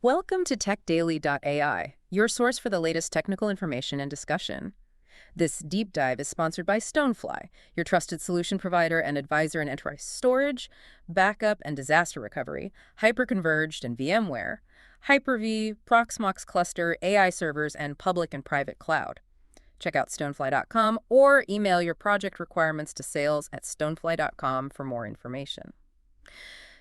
Welcome to TechDaily.AI, your source for the latest technical information and discussion. This deep dive is sponsored by Stonefly, your trusted solution provider and advisor in enterprise storage, backup and disaster recovery, hyperconverged and VMware, Hyper-V, Proxmox cluster, AI servers, and public and private cloud. Check out stonefly.com or email your project requirements to sales@stonefly.com for more information.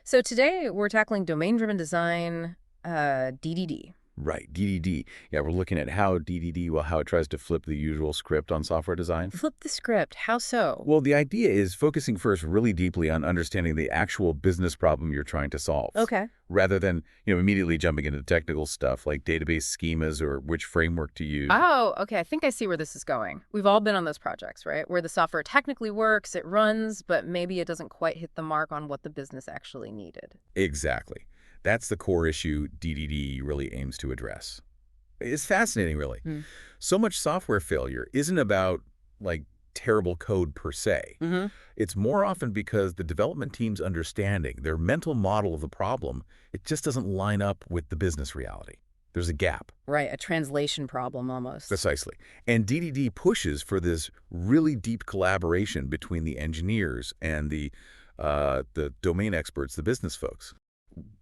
So today we're tackling domain-driven design, DDD. Right, DDD. Yeah, we're looking at how DDD, well, how it tries to flip the usual script on software design. Flip the script. How so? Well, the idea is focusing first really deeply on understanding the actual business problem you're trying to solve. Okay. Rather than, immediately jumping into technical stuff like database schemas or which framework to use. Oh, okay. I think I see where this is going. We've all been on those projects, right? Where the software technically works, it runs, but maybe it doesn't quite hit the mark on what the business actually needed. Exactly. That's the core issue DDD really aims to address. It's fascinating, really. So much software failure isn't about, terrible code per se. It's more often because the development team's understanding, their mental model of the problem, it just doesn't line up with the business reality. There's a gap. Right, a translation problem almost. Precisely. And DDD pushes for this really deep collaboration between the engineers and the domain experts, the business folks,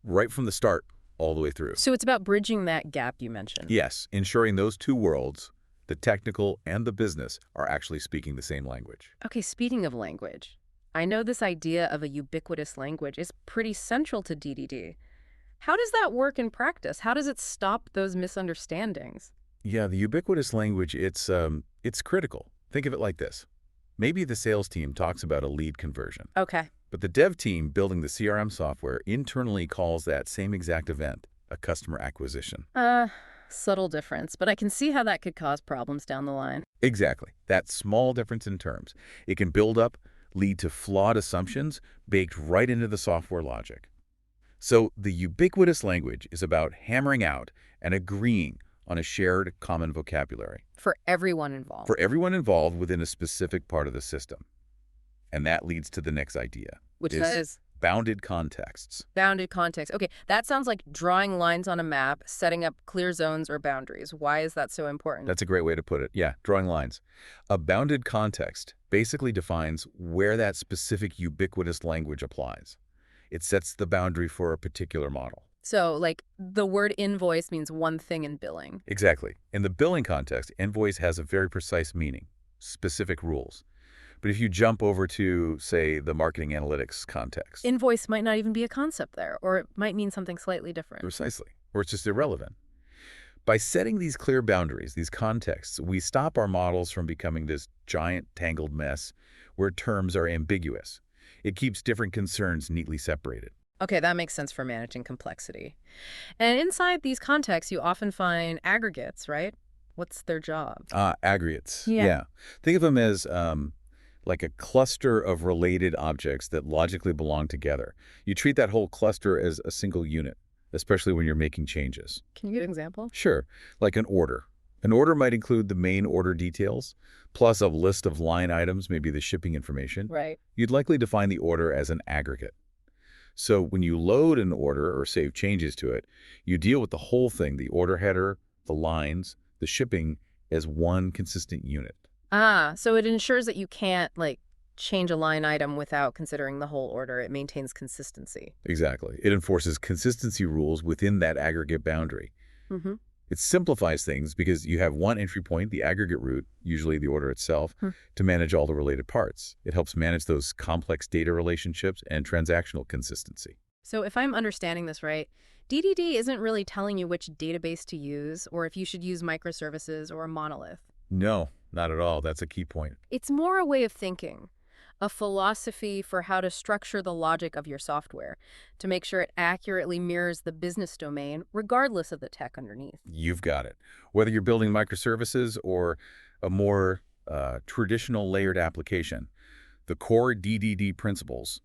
right from the start all the way through. So it's about bridging that gap you mentioned. Yes, ensuring those two worlds, the technical and the business, are actually speaking the same language. Okay, speaking of language, I know this idea of a ubiquitous language is pretty central to DDD. How does that work in practice? How does it stop those misunderstandings? Yeah, the ubiquitous language, it's critical. Think of it like this. Maybe the sales team talks about a lead conversion. Okay. But the dev team building the CRM software internally calls that same exact event a customer acquisition. Subtle difference, but I can see how that could cause problems down the line. Exactly. That small difference in terms. It can build up, lead to flawed assumptions baked right into the software logic. So the ubiquitous language is about hammering out and agreeing on a shared common vocabulary. For everyone involved. For everyone involved within a specific part of the system. And that leads to the next idea. Which is? Bounded contexts. Bounded context. Okay, that sounds like drawing lines on a map, setting up clear zones or boundaries. Why is that so important? That's a great way to put it. Yeah, drawing lines. A bounded context basically defines where that specific ubiquitous language applies. It sets the boundary for a particular model. So, the word invoice means one thing in billing. Exactly. In the billing context, invoice has a very precise meaning, specific rules. But if you jump over to, say, the marketing analytics context... Invoice might not even be a concept there, or it might mean something slightly different. Precisely. Or it's just irrelevant. By setting these clear boundaries, these contexts, we stop our models from becoming this giant tangled mess where terms are ambiguous. It keeps different concerns neatly separated. Okay, that makes sense for managing complexity. And inside these contexts, you often find aggregates, right? What's their job? Aggregates. Yeah. Think of them as like a cluster of related objects that logically belong together. You treat that whole cluster as a single unit, especially when you're making changes. Can you give an example? Sure, like an order. An order might include the main order details, plus a list of line items, maybe the shipping information. Right. You'd likely define the order as an aggregate. So when you load an order or save changes to it, you deal with the whole thing, the order header, the lines, the shipping, as one consistent unit. So it ensures that you can't, change a line item without considering the whole order. It maintains consistency. Exactly. It enforces consistency rules within that aggregate boundary. It simplifies things because you have one entry point, the aggregate root, usually the order itself, to manage all the related parts. It helps manage those complex data relationships and transactional consistency. So if I'm understanding this right, DDD isn't really telling you which database to use or if you should use microservices or a monolith. No, not at all. That's a key point. It's more a way of thinking, a philosophy for how to structure the logic of your software to make sure it accurately mirrors the business domain, regardless of the tech underneath. You've got it. Whether you're building microservices or a more traditional layered application, the core DDD principles,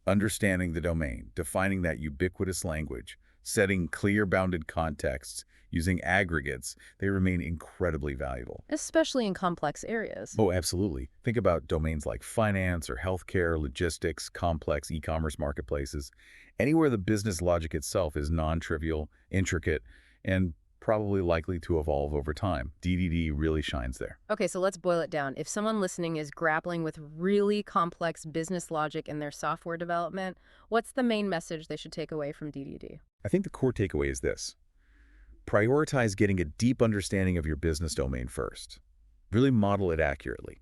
understanding the domain, defining that ubiquitous language, Setting clear bounded contexts using aggregates, they remain incredibly valuable. Especially in complex areas. Oh, absolutely. Think about domains like finance or healthcare, logistics, complex e-commerce marketplaces. Anywhere the business logic itself is non-trivial, intricate, and probably likely to evolve over time. DDD really shines there. Okay, so let's boil it down. If someone listening is grappling with really complex business logic in their software development, what's the main message they should take away from DDD? I think the core takeaway is this. Prioritize getting a deep understanding of your business domain first. Really model it accurately.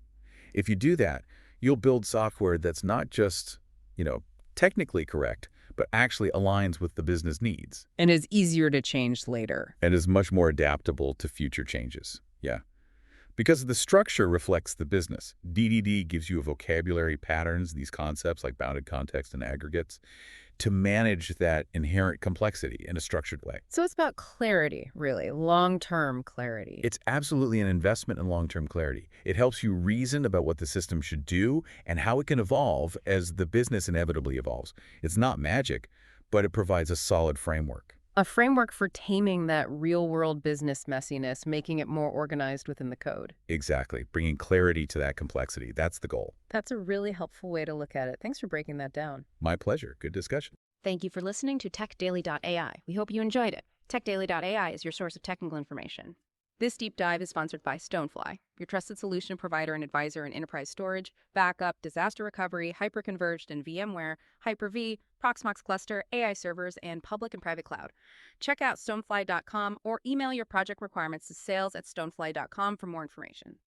If you do that, you'll build software that's not just, you know, technically correct, but actually aligns with the business needs And is easier to change later. and is much more adaptable to future changes. Yeah. Because the structure reflects the business. DDD gives you a vocabulary patterns, these concepts like bounded context and aggregates, to manage that inherent complexity in a structured way. So it's about clarity, really, long-term clarity. It's absolutely an investment in long-term clarity. It helps you reason about what the system should do and how it can evolve as the business inevitably evolves. It's not magic, but it provides a solid framework. A framework for taming that real-world business messiness, making it more organized within the code. Exactly. Bringing clarity to that complexity. That's the goal. That's a really helpful way to look at it. Thanks for breaking that down. My pleasure. Good discussion. Thank you for listening to TechDaily.AI. We hope you enjoyed it. TechDaily.AI is your source of technical information. This deep dive is sponsored by Stonefly, your trusted solution provider and advisor in enterprise storage, backup, disaster recovery, hyperconverged and VMware, Hyper-V, Proxmox cluster, AI servers, and public and private cloud. Check out stonefly.com or email your project requirements to sales@stonefly.com for more information.